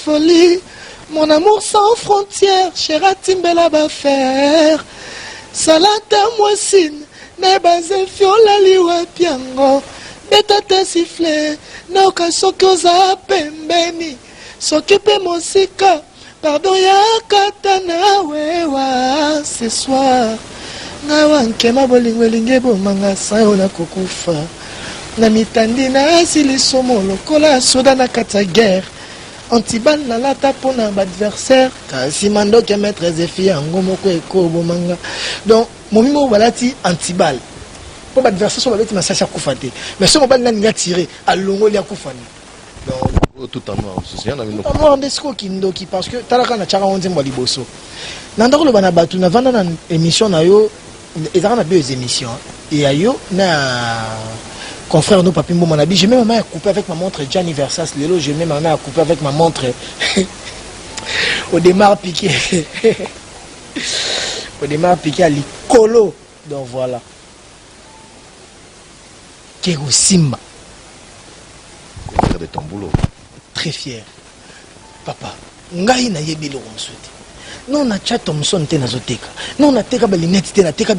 folie. Mon amour sans frontières, chéra timbela bafaire. Salata moisine, ne base fiola liwa piango. Betata sifflé, nauka sokoza pembeni. S'occupe mosika, pardon ya katana wewa ce soir. Ngawa nkema bolingwelinge bomanga sayona kukufa. Na mitandi na asili somo lokola soda na kata guerre. Antibal na lata pona adversaire. Kasi mando ke maître Zéphie ngomoko eko bomanga. Donc momimo balati antibal. Pour adversaire so balati masasa kufate. Mais so mobali nani tiré à longo li akufani. Donc tout en mort, c'est un ami. Tout en mort desko kindoki parce que talaka na chaka onze mwa liboso. Nandako lo bana batu na vanda na émission na yo ezaka na deux émissions et ayo na confrère nous papi Mboma Nabi, j'ai même ma main à couper avec ma montre Gianni Versas Lelo, j'ai même ma main à couper avec ma montre au démarre piqué. Au démarre piqué à l'icolo. Donc voilà. Kero Simba. Fier de ton boulot. Très fier. Papa, ngai na yebi lo msouti. Non na chat Thomson te na zoteka. Non na teka balinette te na teka